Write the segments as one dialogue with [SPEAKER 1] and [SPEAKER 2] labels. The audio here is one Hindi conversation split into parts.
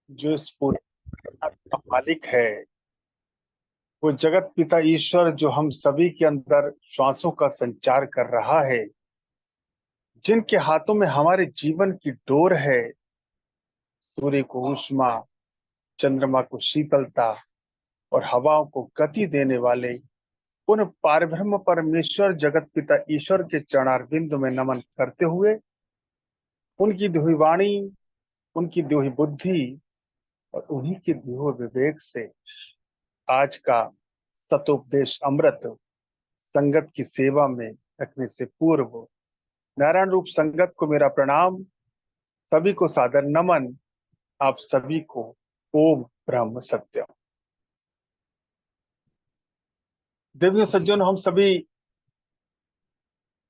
[SPEAKER 1] जो इस पूरे का मालिक है, वो जगत पिता ईश्वर जो हम सभी के अंदर श्वासों का संचार कर रहा है, जिनके हाथों में हमारे जीवन की डोर है, सूर्य को ऊष्मा, चंद्रमा को शीतलता और हवाओं को गति देने वाले उन पारब्रह्म परमेश्वर जगत पिता ईश्वर के चरणारविंद में नमन करते हुए, उनकी दी हुई वाणी, उनकी दी हुई बुद्धि और उन्हीं के दिए हुए विवेक से आज का सतोपदेश अमृत संगत की सेवा में रखने से पूर्व नारायण रूप संगत को मेरा प्रणाम, सभी को सादर नमन, आप सभी को ओम ब्रह्म सत्यम। देवियों सज्जनों, हम सभी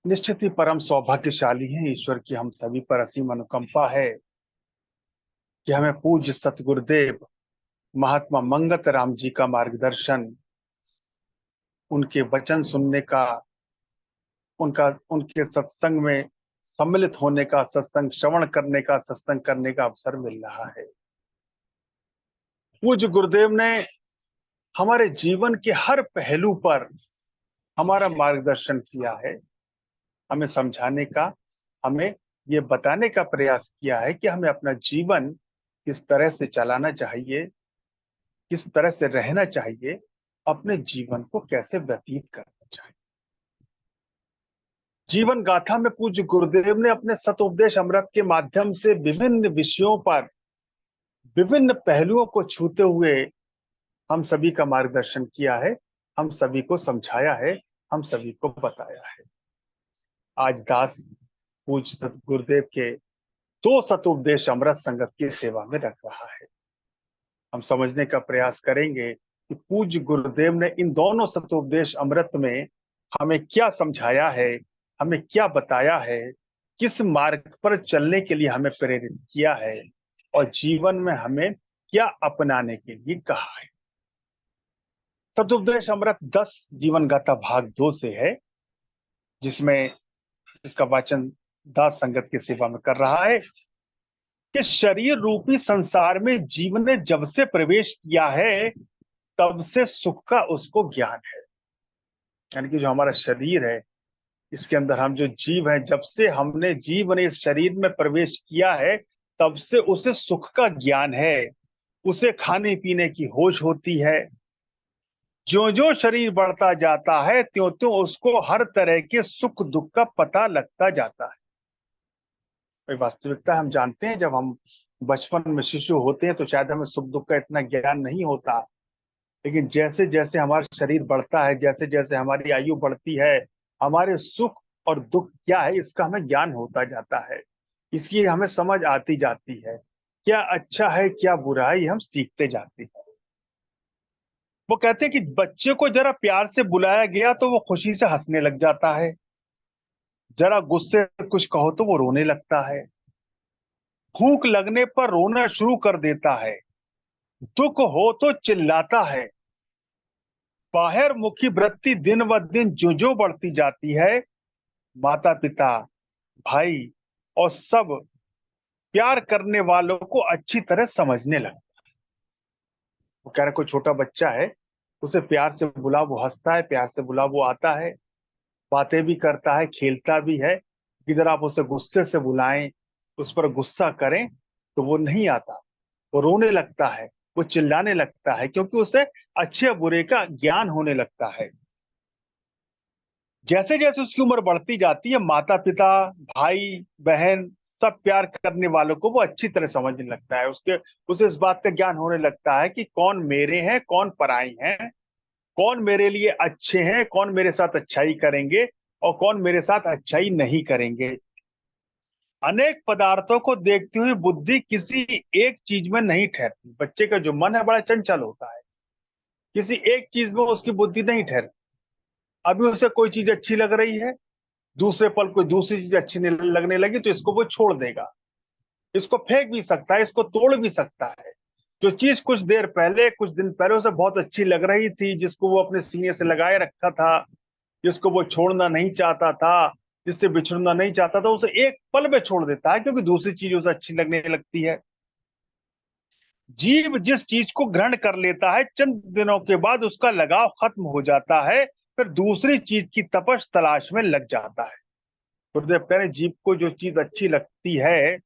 [SPEAKER 1] निश्चित ही परम सौभाग्यशाली हैं। ईश्वर की हम सभी पर असीम अनुकंपा है कि हमें पूज्य सतगुरुदेव महात्मा मंगत राम जी का मार्गदर्शन, उनके वचन सुनने का, उनका उनके सत्संग में सम्मिलित होने का, सत्संग श्रवण करने का, सत्संग करने का अवसर मिल रहा है। पूज्य गुरुदेव ने हमारे जीवन के हर पहलू पर हमारा मार्गदर्शन किया है, हमें समझाने का, हमें ये बताने का प्रयास किया है कि हमें अपना जीवन किस तरह से चलाना चाहिए, किस तरह से रहना चाहिए, अपने जीवन को कैसे व्यतीत करना चाहिए। जीवन गाथा में पूज्य गुरुदेव ने अपने सतोपदेश अमृत के माध्यम से विभिन्न विषयों पर, विभिन्न पहलुओं को छूते हुए हम सभी का मार्गदर्शन किया है, हम सभी को समझाया है, हम सभी को बताया है। आज दास पूज्य सतगुरुदेव के दो सतोपदेश अमृत संगत की सेवा में रख रहा है। हम समझने का प्रयास करेंगे कि पूज्य गुरुदेव ने इन दोनों सतोपदेश अमृत में हमें क्या समझाया है, हमें क्या बताया है, किस मार्ग पर चलने के लिए हमें प्रेरित किया है और जीवन में हमें क्या अपनाने के लिए कहा है। सतोपदेश अमृत 10 जीवन गाथा भाग 2 से है, जिसमें इसका वाचन दास संगत की सेवा में कर रहा है कि शरीर रूपी संसार में जीवन ने जब से प्रवेश किया है, तब से सुख का उसको ज्ञान है। यानी कि जो हमारा शरीर है, इसके अंदर हम जो जीव हैं, जब से हमने जीव ने इस शरीर में प्रवेश किया है, तब से उसे सुख का ज्ञान है, उसे खाने पीने की होश होती है। जो जो शरीर बढ़ता जाता है, त्यों त्यों उसको हर तरह के सुख दुख का पता लगता जाता है। भाई वास्तविकता हम जानते हैं, जब हम बचपन में शिशु होते हैं तो शायद हमें सुख दुख का इतना ज्ञान नहीं होता, लेकिन जैसे जैसे हमारा शरीर बढ़ता है, जैसे जैसे हमारी आयु बढ़ती है, हमारे सुख और दुख क्या है इसका हमें ज्ञान होता जाता है, इसकी हमें समझ आती जाती है, क्या अच्छा है क्या बुरा है ये हम सीखते जाते हैं। वो कहते हैं कि बच्चे को जरा प्यार से बुलाया गया तो वो खुशी से हंसने लग जाता है, जरा गुस्से से कुछ कहो तो वो रोने लगता है, भूख लगने पर रोना शुरू कर देता है, दुख हो तो चिल्लाता है। बाहर मुखी वृत्ति दिन व दिन जो जो बढ़ती जाती है, माता पिता, भाई और सब प्यार करने वालों को अच्छी तरह समझने लगता। वो कह रहे कोई छोटा बच्चा है, उसे प्यार से बुला वो हंसता है, प्यार से बुला वो आता है, बातें भी करता है, खेलता भी है। इधर आप उसे गुस्से से बुलाएं, उस पर गुस्सा करें तो वो नहीं आता, वो रोने लगता है, वो चिल्लाने लगता है, क्योंकि उसे अच्छे बुरे का ज्ञान होने लगता है। जैसे जैसे उसकी उम्र बढ़ती जाती है, माता पिता, भाई बहन सब प्यार करने वालों को वो अच्छी तरह समझने लगता है, उसके उसे इस बात का ज्ञान होने लगता है कि कौन मेरे हैं, कौन पराई हैं, कौन मेरे लिए अच्छे हैं, कौन मेरे साथ अच्छाई करेंगे और कौन मेरे साथ अच्छाई नहीं करेंगे। अनेक पदार्थों को देखती हुई बुद्धि किसी एक चीज में नहीं ठहरती। बच्चे का जो मन है बड़ा चंचल होता है, किसी एक चीज में उसकी बुद्धि नहीं ठहरती। अभी उसे कोई चीज अच्छी लग रही है, दूसरे पल कोई दूसरी चीज अच्छी नहीं लगने लगी तो इसको वो छोड़ देगा, इसको फेंक भी सकता है, इसको तोड़ भी सकता है। जो चीज कुछ देर पहले, कुछ दिन पहले उसे बहुत अच्छी लग रही थी, जिसको वो अपने सीने से लगाए रखा था, जिसको वो छोड़ना नहीं चाहता था, जिससे बिछड़ना नहीं चाहता था, उसे एक पल में छोड़ देता है, क्योंकि दूसरी चीज उसे अच्छी लगने लगती है। जीव जिस चीज को ग्रहण कर लेता है, चंद दिनों के बाद उसका लगाव खत्म हो जाता है, फिर दूसरी चीज की तपश तलाश में लग जाता है। गुरुदेव कह रहे हैं, जीव को जो चीज अच्छी लगती है,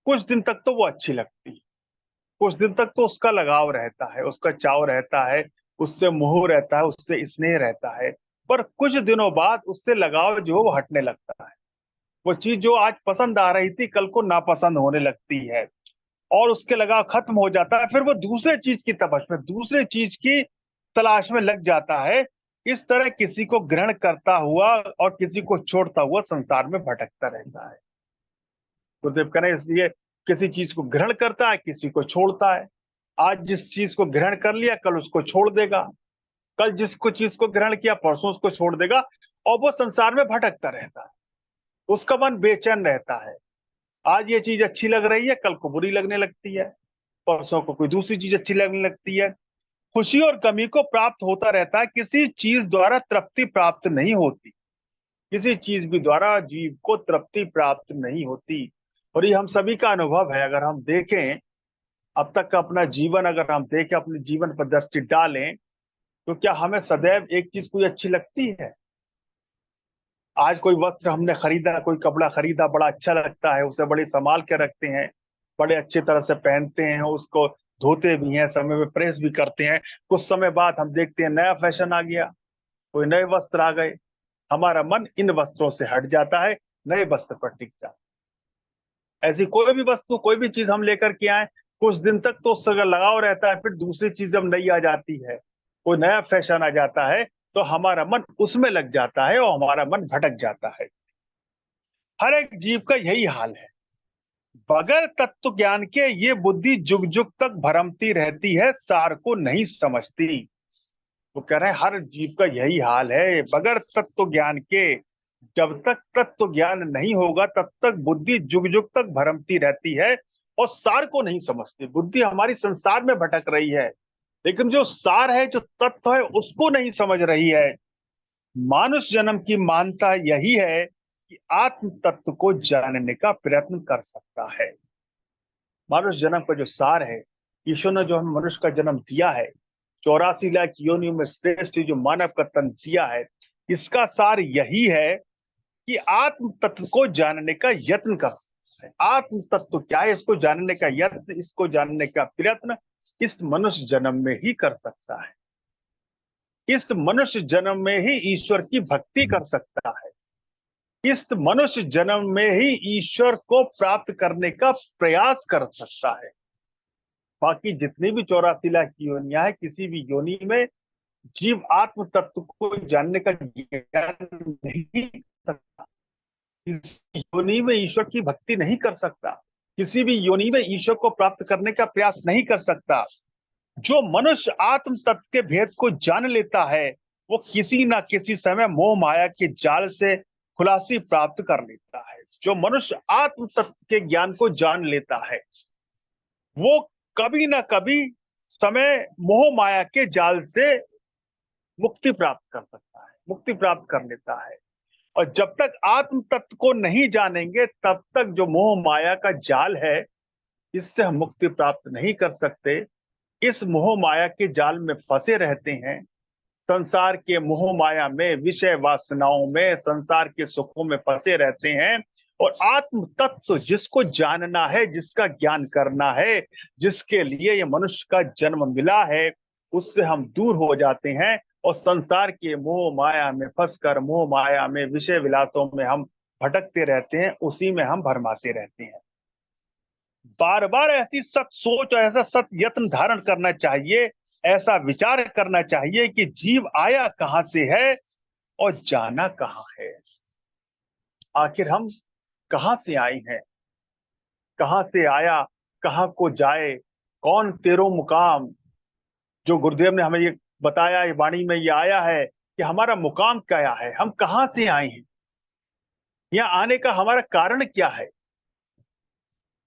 [SPEAKER 1] कुछ दिन तक तो वो अच्छी लगती है, कुछ दिन तक तो उसका लगाव रहता है, उसका चाव रहता है, उससे मोह रहता है, उससे स्नेह रहता है। पर कुछ दिनों बाद उससे लगाव जो है वो हटने लगता है। वो चीज जो आज पसंद आ रही थी, कल को नापसंद होने लगती है, और उसके लगाव खत्म हो जाता है। फिर वो दूसरे चीज की तलाश में, दूसरे चीज की तलाश में लग जाता है। इस तरह किसी को ग्रहण करता हुआ और किसी को छोड़ता हुआ संसार में भटकता रहता है। गुरुदेव कह रहे हैं, इसलिए किसी चीज को ग्रहण करता है, किसी को छोड़ता है। आज जिस चीज को ग्रहण कर लिया, कल उसको छोड़ देगा, कल जिसको चीज को ग्रहण किया, परसों उसको छोड़ देगा, और वो संसार में भटकता रहता है। उसका मन बेचैन रहता है। आज ये चीज अच्छी लग रही है, कल को बुरी लगने लगती है, परसों को कोई दूसरी चीज अच्छी लगने लगती है। खुशी और कमी को प्राप्त होता रहता है, किसी चीज द्वारा तृप्ति प्राप्त नहीं होती। किसी चीज भी द्वारा जीव को तृप्ति प्राप्त नहीं होती। और ये हम सभी का अनुभव है। अगर हम देखें अब तक का अपना जीवन, अगर हम देखें, अपने जीवन पर दृष्टि डालें, तो क्या हमें सदैव एक चीज कोई अच्छी लगती है? आज कोई वस्त्र हमने खरीदा, कोई कपड़ा खरीदा, बड़ा अच्छा लगता है, उसे बड़े संभाल के रखते हैं, बड़े अच्छे तरह से पहनते हैं, उसको धोते भी हैं, समय में प्रेस भी करते हैं। कुछ समय बाद हम देखते हैं नया फैशन आ गया, कोई नए वस्त्र आ गए, हमारा मन इन वस्त्रों से हट जाता है, नए वस्त्र पर टिक जाता है। ऐसी कोई भी वस्तु, कोई भी चीज हम लेकर के आए, कुछ दिन तक तो उससे लगाव रहता है, फिर दूसरी चीज जब नई आ जाती है, कोई नया फैशन आ जाता है, तो हमारा मन उसमें लग जाता है और हमारा मन भटक जाता है। हर एक जीव का यही हाल है। बगैर तत्व ज्ञान के ये बुद्धि जुग जुग तक भरमती रहती है, सार को नहीं समझती। वो कह रहे हैं हर जीव का यही हाल है, बगैर तत्व ज्ञान के। जब तक तत्व ज्ञान नहीं होगा, तब तक बुद्धि जुग जुग तक भरमती रहती है और सार को नहीं समझती। बुद्धि हमारी संसार में भटक रही है, लेकिन जो सार है, जो तत्व है, उसको नहीं समझ रही है। मानुष जन्म की मानता यही है कि आत्म तत्व को जानने का प्रयत्न कर सकता है। मानुष जन्म का जो सार है, ईश्वर ने जो हमें मनुष्य का जन्म दिया है, 84 लाख योनियों में श्रेष्ठ जो मानव का तन दिया है, इसका सार यही है कि आत्म तत्व को जानने का यत्न कर सकता है। आत्म तत्व क्या है, इसको जानने का यत्न, इसको जानने का प्रयत्न इस मनुष्य जन्म में ही कर सकता है। इस मनुष्य जन्म में ही ईश्वर की भक्ति कर सकता है। इस मनुष्य जन्म में ही ईश्वर को प्राप्त करने का प्रयास कर सकता है। बाकी जितनी भी 84 लाख योनियां है, किसी भी योनि में जीव आत्म तत्व को जानने का ज्ञान नहीं कर सकता। किसी योनि में ईश्वर की भक्ति नहीं कर सकता, किसी भी योनि में ईश्वर को प्राप्त करने का प्रयास नहीं कर सकता। जो मनुष्य आत्म तत्व के भेद को जान लेता है, वो किसी ना किसी समय मोह माया के जाल से खुलासी प्राप्त कर लेता है। जो मनुष्य आत्म तत्व के ज्ञान को जान लेता है, वो कभी ना कभी समय मोह माया के जाल से मुक्ति प्राप्त कर सकता है, मुक्ति प्राप्त कर लेता है। और जब तक आत्म तत्व को नहीं जानेंगे, तब तक जो मोह माया का जाल है, इससे हम मुक्ति प्राप्त नहीं कर सकते। इस मोह माया के जाल में फंसे रहते हैं, संसार के मोह माया में, विषय वासनाओं में, संसार के सुखों में फंसे रहते हैं। और आत्म तत्व जिसको जानना है, जिसका ज्ञान करना है, जिसके लिए ये मनुष्य का जन्म मिला है, उससे हम दूर हो जाते हैं और संसार के मोह माया में फंसकर, मोह माया में, विषय विलासों में हम भटकते रहते हैं, उसी में हम भरमाते रहते हैं। बार बार ऐसी सत सोच और ऐसा सत यत्न धारण करना चाहिए, ऐसा विचार करना चाहिए कि जीव आया कहां से है और जाना कहां है। आखिर हम कहां से आए हैं, कहां से आया, कहां को जाए, कौन तेरो मुकाम। जो गुरुदेव ने हमें ये बताया, ये वाणी में ये आया है कि हमारा मुकाम क्या है, हम कहां से आए हैं, यहाँ आने का हमारा कारण क्या है,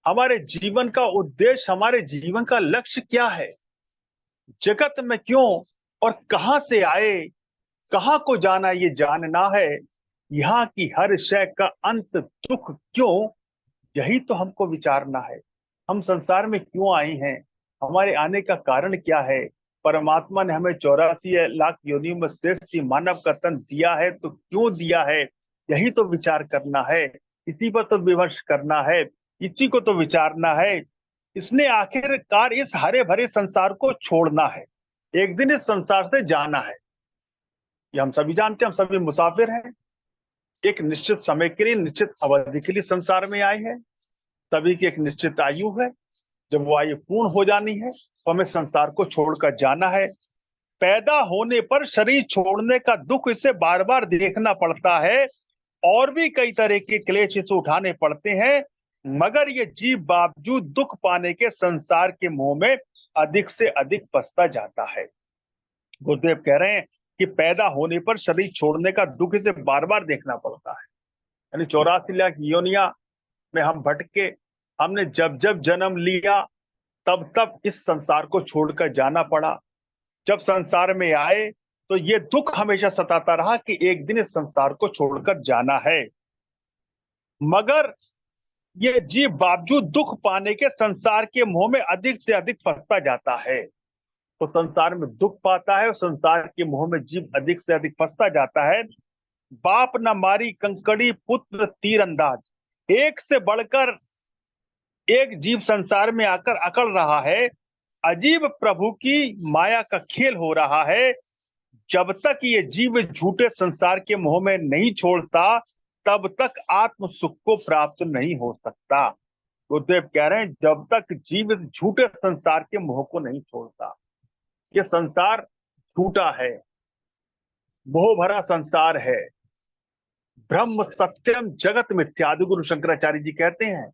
[SPEAKER 1] हमारे जीवन का उद्देश्य, हमारे जीवन का लक्ष्य क्या है, जगत में क्यों और कहां से आए, कहां को जाना, ये जानना है। यहाँ की हर शय का अंत दुख क्यों, यही तो हमको विचारना है। हम संसार में क्यों आए हैं, हमारे आने का कारण क्या है। परमात्मा ने हमें 84 लाख योनियों में श्रेष्ठ मानव का तन दिया है तो क्यों दिया है, यही तो विचार करना है। इसी पर तो विमर्श करना है, इसी को तो विचारना है। इसने आखिरकार इस हरे भरे संसार को छोड़ना है, एक दिन इस संसार से जाना है। ये हम सभी जानते हैं, हम सभी मुसाफिर हैं। एक निश्चित समय के लिए, निश्चित अवधि के लिए संसार में आए हैं। सभी की एक निश्चित आयु है, जब वो आयु पूर्ण हो जानी है तो हमें संसार को छोड़कर जाना है। पैदा होने पर शरीर छोड़ने का दुख इसे बार बार देखना पड़ता है, और भी कई तरह के क्लेश इसे उठाने पड़ते हैं, मगर ये जीव बावजूद दुख पाने के संसार के मोह में अधिक से अधिक फंसता जाता है। गुरुदेव कह रहे हैं कि पैदा होने पर शरीर छोड़ने का दुख इसे बार बार देखना पड़ता है। यानी 84 लाख योनिया में हम भटके, हमने जब जब जन्म लिया तब तब इस संसार को छोड़कर जाना पड़ा। जब संसार में आए तो ये दुख हमेशा सताता रहा कि एक दिन इस संसार को छोड़कर जाना है, मगर ये जीव बावजूद दुख पाने के संसार के मोह में अधिक से अधिक फंसता जाता है। तो संसार में दुख पाता है और संसार के मोह में जीव अधिक से अधिक फंसता जाता है। बाप न मारी कंकड़ी पुत्र तीर अंदाज, एक से बढ़कर एक जीव संसार में आकर अकड़ रहा है। अजीब प्रभु की माया का खेल हो रहा है। जब तक ये जीव झूठे संसार के मोह में नहीं छोड़ता तब तक आत्म सुख को प्राप्त नहीं हो सकता। गुरुदेव कह रहे हैं जब तक जीव झूठे संसार के मोह को नहीं छोड़ता। ये संसार झूठा है, मोह भरा संसार है। ब्रह्म सत्यम जगत मिथ्या, आदि गुरु शंकराचार्य जी कहते हैं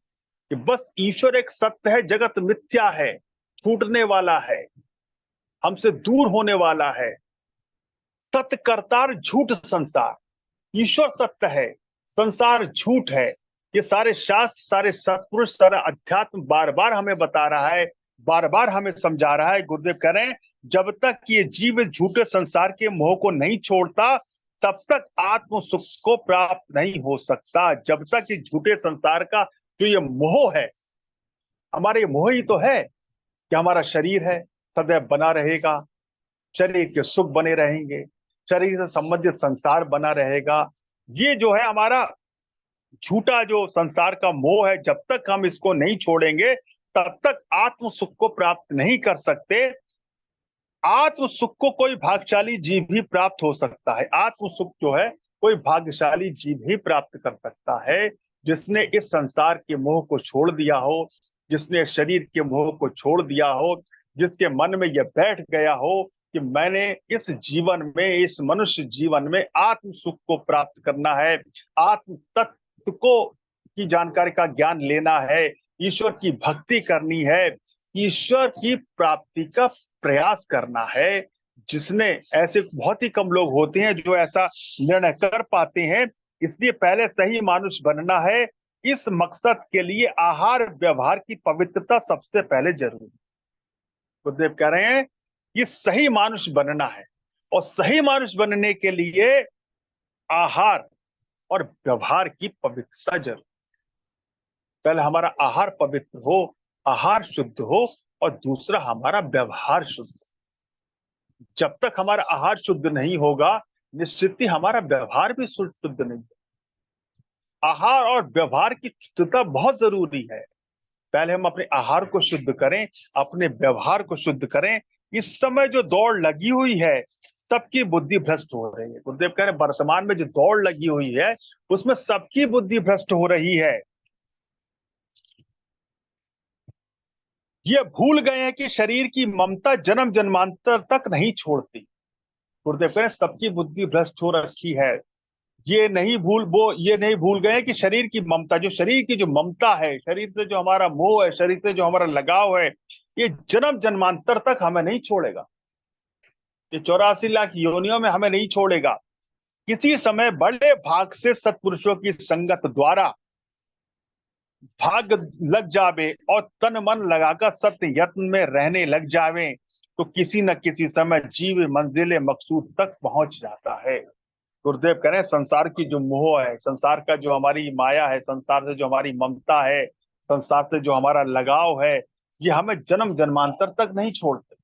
[SPEAKER 1] कि बस ईश्वर एक सत्य है, जगत मिथ्या है, छूटने वाला है, हमसे दूर होने वाला है। सत्य करतार झूठ संसार, ईश्वर सत्य है, संसार झूठ है। ये सारे शास्त्र, सारे सत्पुरुष, सारा अध्यात्म बार बार हमें बता रहा है, बार बार हमें समझा रहा है। गुरुदेव कह रहे हैं जब तक ये जीव झूठे संसार के मोह को नहीं छोड़ता तब तक आत्म सुख को प्राप्त नहीं हो सकता। जब तक ये झूठे संसार का जो ये मोह है, हमारे मोह ही तो है कि हमारा शरीर है सदैव बना रहेगा, शरीर के सुख बने रहेंगे, शरीर से संबंधित संसार बना रहेगा। ये जो है हमारा झूठा जो संसार का मोह है, जब तक हम इसको नहीं छोड़ेंगे तब तक आत्म सुख को प्राप्त नहीं कर सकते। आत्म सुख को कोई भाग्यशाली जीव ही प्राप्त हो सकता है। आत्म सुख जो है कोई भाग्यशाली जीव ही प्राप्त कर सकता है, जिसने इस संसार के मोह को छोड़ दिया हो, जिसने शरीर के मोह को छोड़ दिया हो, जिसके मन में यह बैठ गया हो कि मैंने इस जीवन में, इस मनुष्य जीवन में आत्म सुख को प्राप्त करना है, आत्म तत्व को की जानकारी का ज्ञान लेना है, ईश्वर की भक्ति करनी है, ईश्वर की प्राप्ति का प्रयास करना है। जिसने, ऐसे बहुत ही कम लोग होते हैं जो ऐसा निर्णय कर पाते हैं। इसलिए पहले सही मानुष बनना है। इस मकसद के लिए आहार व्यवहार की पवित्रता सबसे पहले जरूरी। गुरुदेव कह रहे हैं कि सही मानुष बनना है, और सही मानुष बनने के लिए आहार और व्यवहार की पवित्रता जरूरी। पहले हमारा आहार पवित्र हो, आहार शुद्ध हो, और दूसरा हमारा व्यवहार शुद्ध। जब तक हमारा आहार शुद्ध नहीं होगा, निश्चित ही हमारा व्यवहार भी शुद्ध नहीं होगा। आहार और व्यवहार की शुद्धता बहुत जरूरी है। पहले हम अपने आहार को शुद्ध करें, अपने व्यवहार को शुद्ध करें। इस समय जो दौड़ लगी हुई है, सबकी बुद्धि भ्रष्ट हो रही है। गुरुदेव कह रहे हैं वर्तमान में जो दौड़ लगी हुई है उसमें सबकी बुद्धि भ्रष्ट हो रही है। ये भूल गए हैं कि शरीर की ममता जन्म जन्मांतर तक नहीं छोड़ती। गुरुदेव कह रहे हैं सबकी बुद्धि भ्रष्ट हो रखी है। ये नहीं भूल गए कि शरीर की ममता, जो शरीर की जो ममता है, शरीर से जो हमारा मोह है, शरीर से जो हमारा लगाव है, ये जन्म जन्मांतर तक हमें नहीं छोड़ेगा। ये 84 लाख योनियों में हमें नहीं छोड़ेगा। किसी समय बड़े भाग से सत्पुरुषों की संगत द्वारा भाग लग जावे और तन मन लगाकर सत्य यत्न में रहने लग जावे तो किसी न किसी समय जीव मंजिले मकसूद तक पहुंच जाता है। गुरुदेव कह रहे हैं संसार की जो मोह है, संसार का जो हमारी माया है, संसार से जो हमारी ममता है, संसार से जो हमारा लगाव है, ये हमें जन्म जन्मांतर तक नहीं छोड़ते।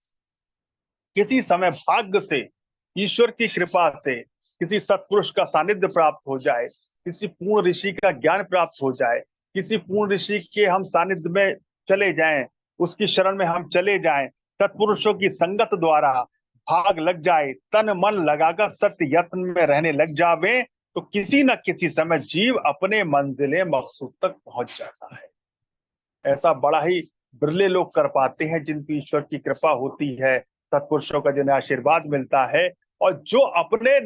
[SPEAKER 1] किसी समय भाग्य से, ईश्वर की कृपा से, किसी सत्पुरुष का सानिध्य प्राप्त हो जाए, किसी पूर्ण ऋषि का ज्ञान प्राप्त हो जाए, किसी पूर्ण ऋषि के हम सानिध्य में चले जाएं, उसकी शरण में हम चले जाएं, सत्पुरुषों की संगत द्वारा भाग लग जाए, तन मन लगाकर सत्य यत्न में रहने लग जावे, तो किसी न किसी समय जीव अपने मंजिले मकसूद तक पहुंच जाता है। ऐसा बड़ा ही बिरले लोग कर पाते हैं जिनकी ईश्वर की कृपा होती है, सत्पुरुषों का जिन्हें आशीर्वाद मिलता है, और जो अपने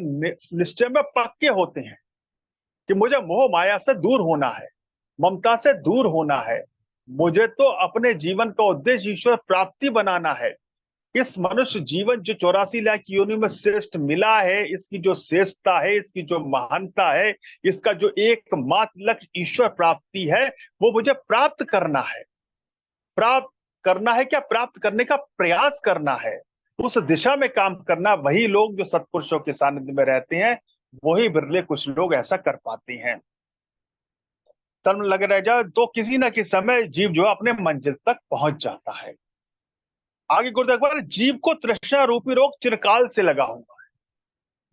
[SPEAKER 1] निश्चय में पक्के होते हैं कि मुझे मोह माया से दूर होना है, ममता से दूर होना है, मुझे तो अपने जीवन का उद्देश्य ईश्वर प्राप्ति बनाना है। इस मनुष्य जीवन जो 84 लाख योनि में श्रेष्ठ मिला है, इसकी जो श्रेष्ठता है, इसकी जो महानता है, इसका जो एकमात्र लक्ष्य ईश्वर प्राप्ति है, वो मुझे प्राप्त करना है। प्राप्त करना है क्या? प्राप्त करने का प्रयास करना है, उस दिशा में काम करना। वही लोग जो सत्पुरुषों के सानिध्य में रहते हैं, वही बिरले कुछ लोग ऐसा कर पाते हैं। तन लगे रह जाए तो किसी न किसी समय जीव जो अपने मंजिल तक पहुंच जाता है। आगे गुरुदेव, जीव को तृष्णा रूपी रोग चिरकाल से लगा हुआ है।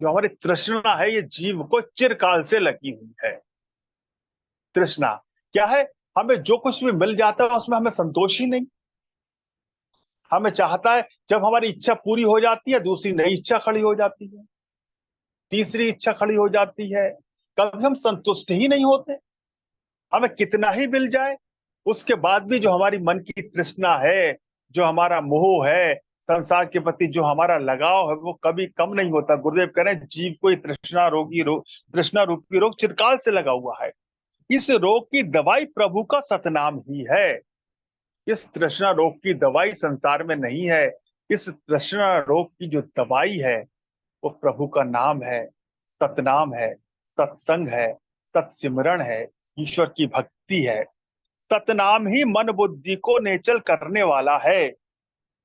[SPEAKER 1] जो हमारी तृष्णा है, ये जीव को चिरकाल से लगी हुई है। तृष्णा क्या है? हमें जो कुछ भी मिल जाता है उसमें हमें संतोष ही नहीं। हमें चाहता है, जब हमारी इच्छा पूरी हो जाती है, दूसरी नई इच्छा खड़ी हो जाती है, तीसरी इच्छा खड़ी हो जाती है। कभी हम संतुष्ट ही नहीं होते। हमें कितना ही मिल जाए, उसके बाद भी जो हमारी मन की तृष्णा है, जो हमारा मोह है, संसार के प्रति जो हमारा लगाव है, वो कभी कम नहीं होता। गुरुदेव कह रहे हैं, जीव को तृष्णा रूपी रोग चिरकाल से लगा हुआ है। इस रोग की दवाई प्रभु का सतनाम ही है। इस तृष्णा रोग की दवाई संसार में नहीं है। इस तृष्णा रोग की जो दवाई है, वो प्रभु का नाम है, सतनाम है, सत्संग है, सत्सिमरण है, ईश्वर की भक्ति है। सतनाम ही मन बुद्धि को नेचल करने वाला है।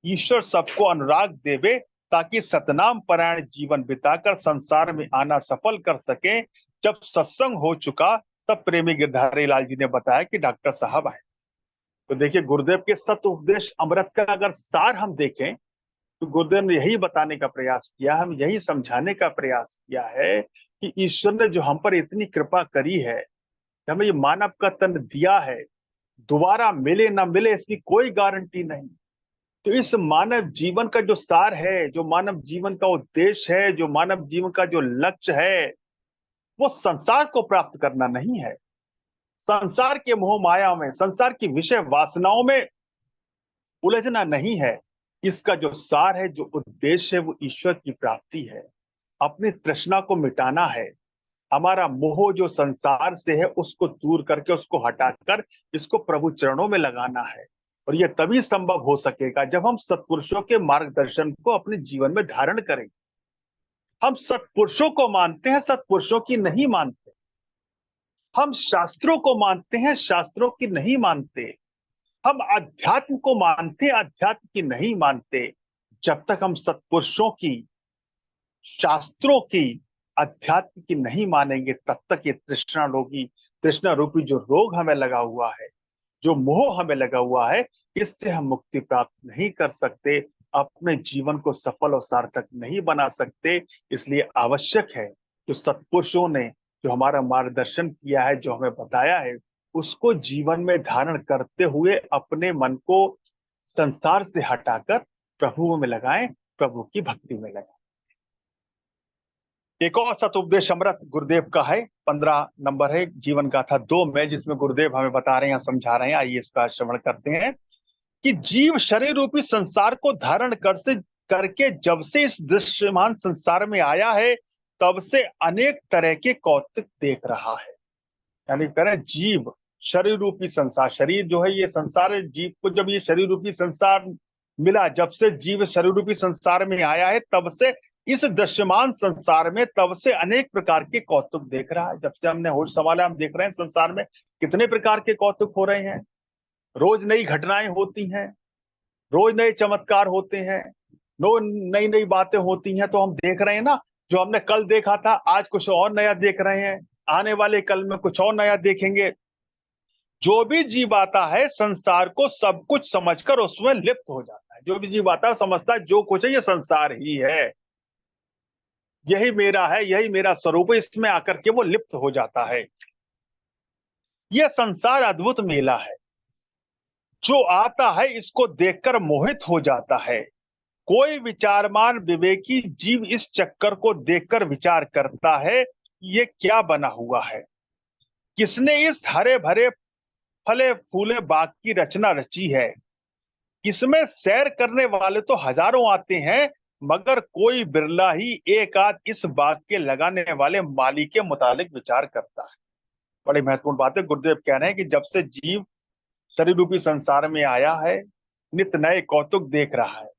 [SPEAKER 1] ईश्वर सबको अनुराग देवे, ताकि सतनाम परायण जीवन बिताकर संसार में आना सफल कर सके। जब सत्संग हो चुका, तब प्रेमी गिरधारी लाल जी ने बताया कि डॉक्टर साहब आए। तो देखिए, गुरुदेव के सत उपदेश अमृत का अगर सार हम देखें, तो गुरुदेव ने यही बताने का प्रयास किया, हम यही समझाने का प्रयास किया है कि ईश्वर ने जो हम पर इतनी कृपा करी है, हमें ये मानव का तन दिया है, दोबारा मिले ना मिले इसकी कोई गारंटी नहीं। तो इस मानव जीवन का जो सार है, जो मानव जीवन का उद्देश्य है, जो मानव जीवन का जो लक्ष्य है, वो संसार को प्राप्त करना नहीं है, संसार के मोह माया में, संसार की विषय वासनाओं में उलझना नहीं है। इसका जो सार है, जो उद्देश्य है, वो ईश्वर की प्राप्ति है। अपनी तृष्णा को मिटाना है। हमारा मोह जो संसार से है, उसको दूर करके, उसको हटाकर इसको प्रभु चरणों में लगाना है। और यह तभी संभव हो सकेगा जब हम सत्पुरुषों के मार्गदर्शन को अपने जीवन में धारण करें। हम सत्पुरुषों को मानते हैं, सत्पुरुषों की नहीं मानते। हम शास्त्रों को मानते हैं, शास्त्रों की नहीं मानते। हम अध्यात्म को मानते, अध्यात्म की नहीं मानते। जब तक हम सत्पुरुषों की, शास्त्रों की, अध्यात्म की नहीं मानेंगे, तब तक ये तृष्णा रूपी जो रोग हमें लगा हुआ है, जो मोह हमें लगा हुआ है, इससे हम मुक्ति प्राप्त नहीं कर सकते, अपने जीवन को सफल और सार्थक नहीं बना सकते। इसलिए आवश्यक है, जो सत्पुरुषों ने जो हमारा मार्गदर्शन किया है, जो हमें बताया है, उसको जीवन में धारण करते हुए अपने मन को संसार से हटाकर प्रभु में लगाएं, प्रभु की भक्ति में लगाएं। एक और सतुपदेश अमृत गुरुदेव का है, 15 नंबर है, जीवन गाथा 2 में, जिसमें गुरुदेव हमें बता रहे हैं, समझा रहे हैं। आइए इसका श्रवण करते हैं कि जीव शरीर रूपी संसार को धारण करके जब से इस दृश्यमान संसार में आया है, तब से अनेक तरह के कौतुक देख रहा है। यानी करें, जीव शरीर रूपी संसार, शरीर जो है ये संसार है, जीव को जब ये शरीर रूपी संसार मिला, जब से जीव शरीर रूपी संसार में आया है, तब से इस दृश्यमान संसार में, तब से अनेक प्रकार के कौतुक देख रहा है। जब से हमने होश संभाला, हम देख रहे हैं संसार में कितने प्रकार के कौतुक हो रहे हैं। रोज नई घटनाएं होती हैं, रोज नए चमत्कार होते हैं, रोज नई नई बातें होती हैं। तो हम देख रहे हैं ना, जो हमने कल देखा था, आज कुछ और नया देख रहे हैं, आने वाले कल में कुछ और नया देखेंगे। जो भी जीव आता है संसार को सब कुछ समझकर उसमें लिप्त हो जाता है। जो भी जीव आता है समझता है जो कुछ है ये संसार ही है, यही मेरा है, यही मेरा स्वरूप है, इसमें आकर के वो लिप्त हो जाता है। यह संसार अद्भुत मेला है। जो आता है इसको देखकर मोहित हो जाता है। कोई विचारमान विवेकी जीव इस चक्कर को देखकर विचार करता है, ये क्या बना हुआ है, किसने इस हरे भरे फले फूले बाग की रचना रची है। इसमें सैर करने वाले तो हजारों आते हैं, मगर कोई बिरला ही एक आध इस बाग के लगाने वाले माली के मुतालिक विचार करता है। बड़ी महत्वपूर्ण बात है। गुरुदेव कह रहे हैं कि जब से जीव शरीर रूपी संसार में आया है, नित नए कौतुक देख रहा है।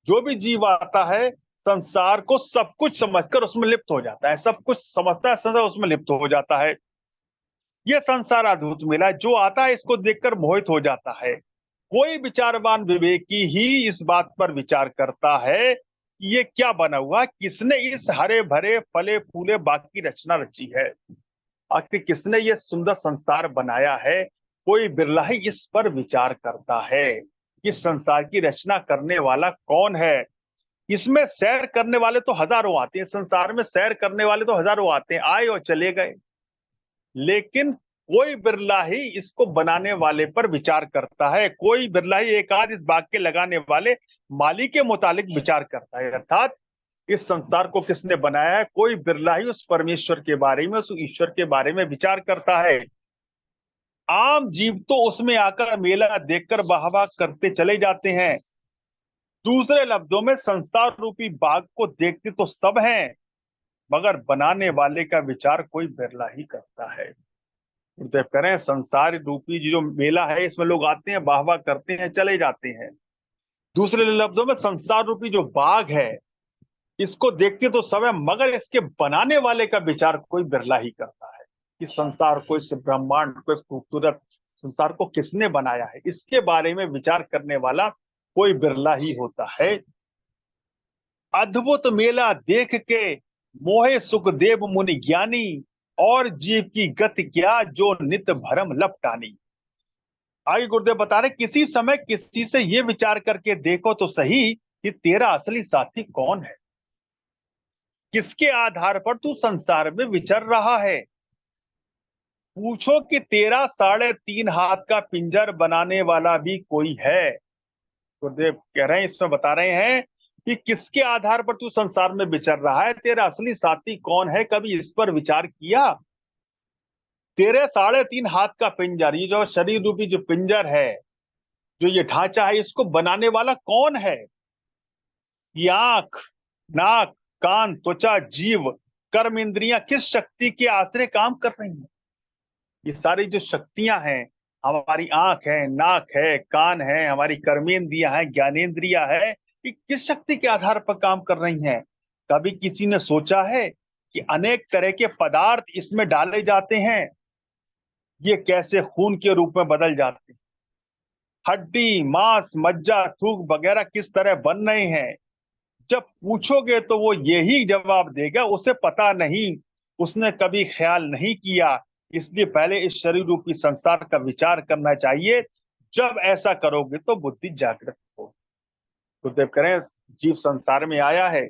[SPEAKER 1] जो भी जीव आता है संसार को सब कुछ समझकर उसमें लिप्त हो जाता है, सब कुछ समझता है, संसार उसमें लिप्त हो जाता है। यह संसार अद्भुत मिला, जो आता है इसको देखकर मोहित हो जाता है। कोई विचारवान विवेकी ही इस बात पर विचार करता है कि ये क्या बना हुआ, किसने इस हरे भरे फले फूले बाग की रचना रची है। आखिर किसने ये सुंदर संसार बनाया है, कोई बिरला ही इस पर विचार करता है। इस संसार की रचना करने वाला कौन है। इसमें सैर करने वाले तो हजारों आते हैं, संसार में सैर करने वाले तो हजारों आते हैं, आए और चले गए, लेकिन कोई बिरला ही इसको बनाने वाले पर विचार करता है। कोई बिरला ही एक आध इस बाग के लगाने वाले माली के मुतालिक विचार करता है। अर्थात इस संसार को किसने बनाया है, कोई बिरला ही उस परमेश्वर के बारे में, उस ईश्वर के बारे में विचार करता है। आम जीव तो उसमें आकर मेला देखकर वाहवाह करते चले जाते हैं। दूसरे लफ्जों में संसार रूपी बाग को देखते तो सब हैं, मगर बनाने वाले का विचार कोई बिरला ही करता है। गुरुदेव कह रहे हैं संसार रूपी जो मेला है इसमें लोग आते हैं, वाह वाह करते हैं, चले जाते हैं। दूसरे लफ्जों में संसार रूपी जो बाग है इसको देखते तो सब है, मगर इसके बनाने वाले का विचार कोई बिरला ही करता है कि संसार को, इस ब्रह्मांड को, इस खूबसूरत संसार को किसने बनाया है, इसके बारे में विचार करने वाला कोई बिरला ही होता है। अद्भुत मेला देख के मोहे सुखदेव मुनि ज्ञानी, और जीव की गति क्या जो नित भरम लपटानी। आगे गुरुदेव बता रहे किसी समय किसी से ये विचार करके देखो तो सही कि तेरा असली साथी कौन है, किसके आधार पर तू संसार में विचर रहा है। पूछो कि तेरा 3.5 हाथ का पिंजर बनाने वाला भी कोई है। गुरुदेव कह रहे हैं, इसमें बता रहे हैं कि किसके आधार पर तू संसार में विचर रहा है, तेरा असली साथी कौन है, कभी इस पर विचार किया। तेरे 3.5 हाथ का पिंजर, ये जो शरीर रूपी जो पिंजर है, जो ये ढांचा है, इसको बनाने वाला कौन है। ये आंख, नाक, कान, त्वचा, जीव, कर्म इंद्रियां किस शक्ति के आश्रय काम कर रही हैं। ये सारी जो शक्तियां हैं, हमारी आंख है, नाक है, कान है, हमारी कर्मेंद्रियां हैं, ज्ञानेंद्रियां है, ये किस शक्ति के आधार पर काम कर रही हैं। कभी किसी ने सोचा है कि अनेक तरह के पदार्थ इसमें डाले जाते हैं, ये कैसे खून के रूप में बदल जाते हैं, हड्डी, मांस, मज्जा, थूक वगैरह किस तरह बन रहे हैं। जब पूछोगे तो वो यही जवाब देगा, उसे पता नहीं, उसने कभी ख्याल नहीं किया, इसलिए पहले इस शरीर रूपी संसार का विचार करना चाहिए। जब ऐसा करोगे तो बुद्धि जागृत हो। गुरुदेव करें जीव संसार में आया है,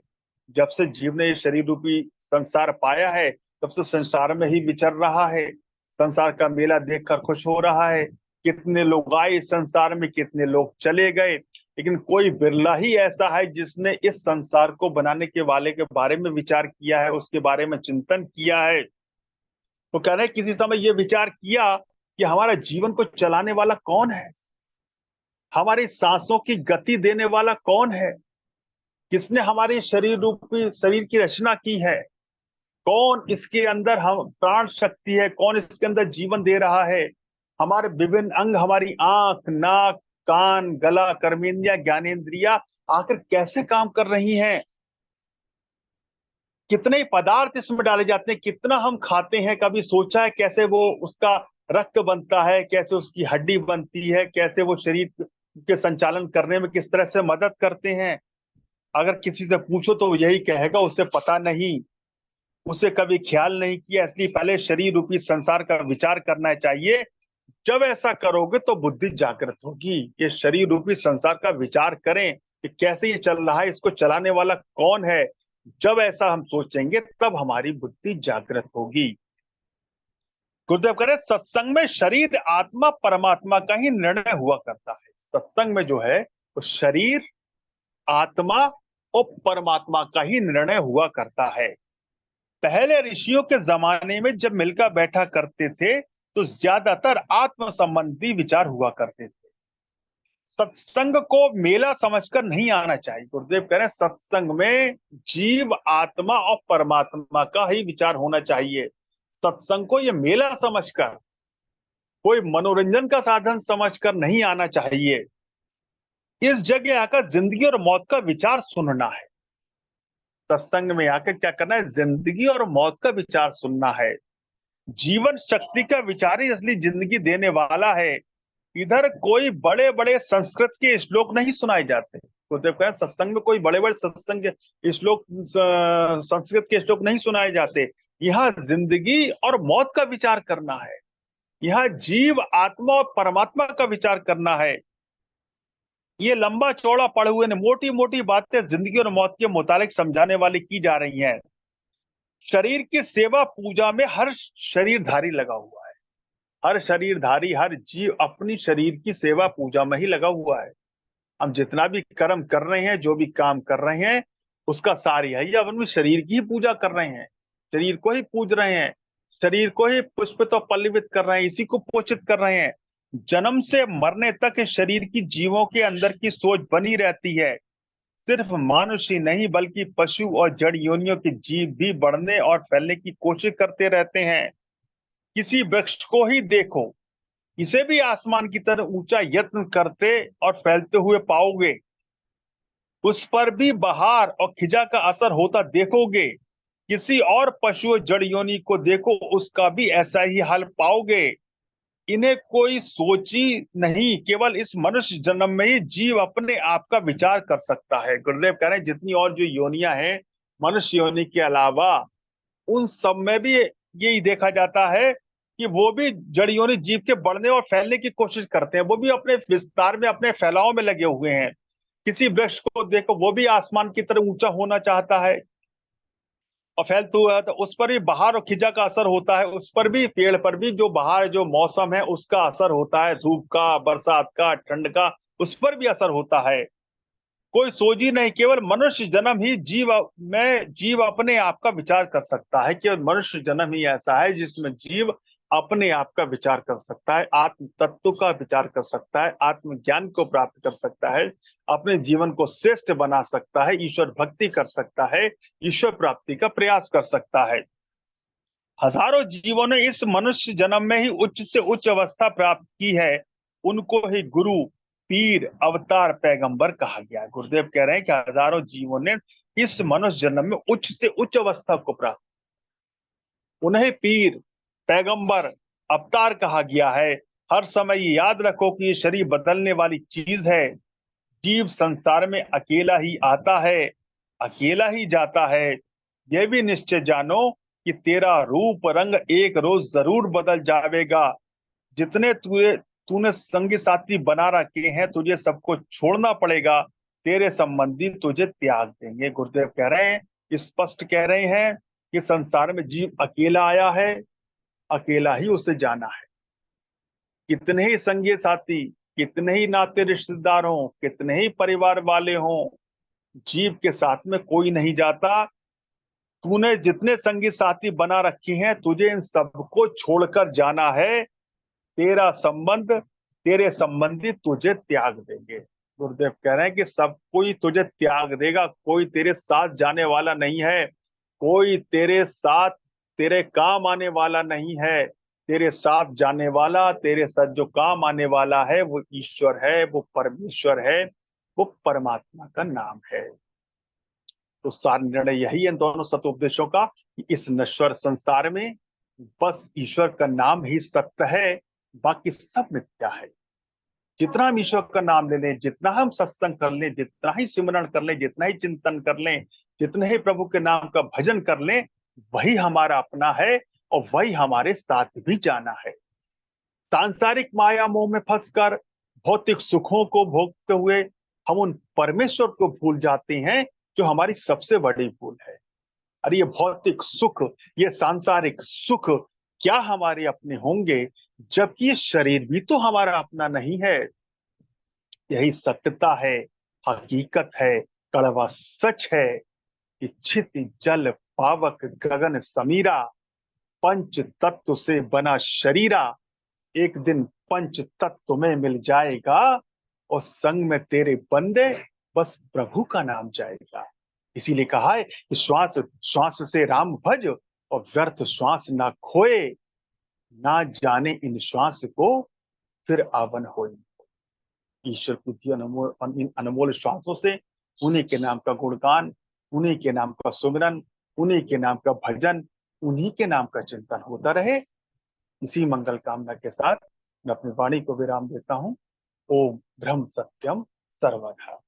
[SPEAKER 1] जब से जीव ने ये शरीर रूपी संसार पाया है तब से संसार में ही विचर रहा है, संसार का मेला देखकर खुश हो रहा है। कितने लोग आए इस संसार में, कितने लोग चले गए, लेकिन कोई बिरला ही ऐसा है जिसने इस संसार को बनाने के वाले के बारे में विचार किया है, उसके बारे में चिंतन किया है। तो कह रहे किसी समय ये विचार किया कि हमारा जीवन को चलाने वाला कौन है, हमारी सांसों की गति देने वाला कौन है, किसने हमारे शरीर रूपी शरीर की रचना की है, कौन इसके अंदर हम प्राण शक्ति है, कौन इसके अंदर जीवन दे रहा है। हमारे विभिन्न अंग, हमारी आंख, नाक, कान, गला, कर्मेंद्रिया, ज्ञानेंद्रिया आखिर कैसे काम कर रही हैं। कितने पदार्थ इसमें डाले जाते हैं, कितना हम खाते हैं, कभी सोचा है कैसे वो उसका रक्त बनता है, कैसे उसकी हड्डी बनती है, कैसे वो शरीर के संचालन करने में किस तरह से मदद करते हैं। अगर किसी से पूछो तो यही कहेगा उसे पता नहीं, उसे कभी ख्याल नहीं किया। इसलिए पहले शरीर रूपी संसार का विचार करना चाहिए। जब ऐसा करोगे तो बुद्धि जागृत होगी। ये शरीर रूपी संसार का विचार करें कि कैसे ये चल रहा है, इसको चलाने वाला कौन है। जब ऐसा हम सोचेंगे तब हमारी बुद्धि जागृत होगी। गुरुदेव कह रहे सत्संग में शरीर आत्मा परमात्मा का ही निर्णय हुआ करता है। सत्संग में जो है वो शरीर आत्मा और परमात्मा का ही निर्णय हुआ करता है। पहले ऋषियों के जमाने में जब मिलकर बैठा करते थे तो ज्यादातर आत्म संबंधी विचार हुआ करते थे। सत्संग को मेला समझकर नहीं आना चाहिए। गुरुदेव कह रहे हैं सत्संग में जीव आत्मा और परमात्मा का ही विचार होना चाहिए। सत्संग को ये मेला समझकर, कोई मनोरंजन का साधन समझकर नहीं आना चाहिए। इस जगह आकर जिंदगी और मौत का विचार सुनना है। सत्संग में आकर क्या करना है? जिंदगी और मौत का विचार सुनना है। जीवन शक्ति का विचार ही असली जिंदगी देने वाला है। इधर कोई बड़े बड़े संस्कृत के श्लोक नहीं सुनाए जाते। गुरुदेव कह रहे हैं सत्संग में कोई बड़े बड़े सत्संग के श्लोक, संस्कृत के श्लोक नहीं सुनाए जाते। यहाँ जिंदगी और मौत का विचार करना है। यहाँ जीव आत्मा और परमात्मा का विचार करना है। ये लंबा चौड़ा पढ़े हुए ने मोटी मोटी बातें जिंदगी और मौत के मुतालिक समझाने वाली की जा रही हैं। शरीर की सेवा पूजा में हर शरीरधारी लगा हुआ है। हर शरीरधारी, हर जीव अपनी शरीर की सेवा पूजा में ही लगा हुआ है। हम जितना भी कर्म कर रहे हैं, जो भी काम कर रहे हैं, उसका सार यही है, अपने शरीर की ही पूजा कर रहे हैं। शरीर को ही पूज रहे हैं, शरीर को ही पुष्पित और पल्लवित कर रहे हैं, इसी को पोषित कर रहे हैं। जन्म से मरने तक इस शरीर की जीवों के अंदर की सोच बनी रहती है। सिर्फ मनुष्य ही नहीं बल्कि पशु और जड़ योनियों के जीव भी बढ़ने और फैलने की कोशिश करते रहते हैं। किसी वृक्ष को ही देखो, इसे भी आसमान की तरह ऊंचा यत्न करते और फैलते हुए पाओगे। उस पर भी बहार और खिजा का असर होता देखोगे। किसी और पशु जड़ योनि को देखो, उसका भी ऐसा ही हाल पाओगे। इन्हें कोई सोची नहीं, केवल इस मनुष्य जन्म में ही जीव अपने आप का विचार कर सकता है। गुरुदेव कह रहे हैं जितनी और जो योनियां हैं मनुष्य योनि के अलावा, उन सब में भी यही देखा जाता है कि वो भी जड़ योनि जीव के बढ़ने और फैलने की कोशिश करते हैं। वो भी अपने विस्तार में, अपने फैलाव में लगे हुए हैं। किसी वृक्ष को देखो, वो भी आसमान की तरह ऊंचा होना चाहता है और फैलता हुआ है, तो उस पर भी बहार और खिजा का असर होता है। उस पर भी, पेड़ पर भी जो बहार, जो मौसम है उसका असर होता है, धूप का, बरसात का, ठंड का, उस पर भी असर होता है। कोई सोच ही नहीं, केवल मनुष्य जन्म ही जीव अपने आप का विचार कर सकता है। केवल मनुष्य जन्म ही ऐसा है जिसमें जीव अपने आप का विचार कर सकता है, आत्म तत्व का विचार कर सकता है, आत्मज्ञान को प्राप्त कर सकता है, अपने जीवन को श्रेष्ठ बना सकता है, ईश्वर भक्ति कर सकता है, ईश्वर प्राप्ति का प्रयास कर सकता है। हजारों जीवों ने इस मनुष्य जन्म में ही उच्च से उच्च अवस्था प्राप्त की है। उनको ही गुरु, पीर, अवतार, पैगंबर कहा गया। गुरुदेव कह रहे हैं कि हजारों जीवों ने इस मनुष्य जन्म में उच्च से उच्च अवस्था को प्राप्त, उन्हें पीर, पैगंबर, अवतार कहा गया है। हर समय ये याद रखो कि ये शरीर बदलने वाली चीज है। जीव संसार में अकेला ही आता है, अकेला ही जाता है। यह भी निश्चय जानो कि तेरा रूप रंग एक रोज जरूर बदल जाएगा। जितने तूने संगी साथी बना रखे हैं, तुझे सबको छोड़ना पड़ेगा। तेरे संबंधी तुझे त्याग देंगे। गुरुदेव कह रहे हैं, स्पष्ट कह रहे हैं कि संसार में जीव अकेला आया है, अकेला ही उसे जाना है। कितने ही संगी साथी, कितने ही नाते रिश्तेदार हों, कितने ही परिवार वाले हों, जीव के साथ में कोई नहीं जाता। तूने जितने संगी साथी बना रखे हैं, तुझे इन सबको छोड़कर जाना है। तेरा संबंध, तेरे संबंधी तुझे त्याग देंगे। गुरुदेव कह रहे हैं कि सब कोई तुझे त्याग देगा, कोई तेरे साथ जाने वाला नहीं है, कोई तेरे साथ तेरे काम आने वाला नहीं है। तेरे साथ जाने वाला, तेरे साथ जो काम आने वाला है वो ईश्वर है, वो परमेश्वर है, वो परमात्मा का नाम है। तो सार निर्णय यही है इन दोनों सतोपदेशों का कि इस नश्वर संसार में बस ईश्वर का नाम ही सत्य है, बाकी सब मिथ्या है। जितना हम ईश्वर का नाम ले लें, जितना हम सत्संग कर लें, जितना ही सिमरण कर लें, जितना ही चिंतन कर लें, जितने ही प्रभु के नाम का भजन कर लें, वही हमारा अपना है और वही हमारे साथ भी जाना है। सांसारिक माया मोह में फंसकर भौतिक सुखों को भोगते हुए हम उन परमेश्वर को भूल जाते हैं जो हमारी सबसे बड़ी भूल है। अरे ये भौतिक सुख, ये सांसारिक सुख क्या हमारे अपने होंगे, जबकि ये शरीर भी तो हमारा अपना नहीं है। यही सत्यता है, हकीकत है, कड़वा सच है कि क्षिति जल पावक गगन समीरा, पंच तत्व से बना शरीरा, एक दिन पंच तत्व में मिल जाएगा और संग में तेरे बंदे बस प्रभु का नाम जाएगा। इसीलिए कहा है कि श्वास श्वास से राम भज और व्यर्थ श्वास ना खोए, ना जाने इन श्वास को फिर आवन होए। ईश्वर की दी अनमोल इन अनमोल श्वासों से उन्हीं के नाम का गुणगान, उन्हीं के नाम का सुमिरन, उन्हीं के नाम का भजन, उन्हीं के नाम का चिंतन होता रहे। इसी मंगल कामना के साथ मैं अपनी वाणी को विराम देता हूँ। ओम ब्रह्म सत्यम सर्वधा।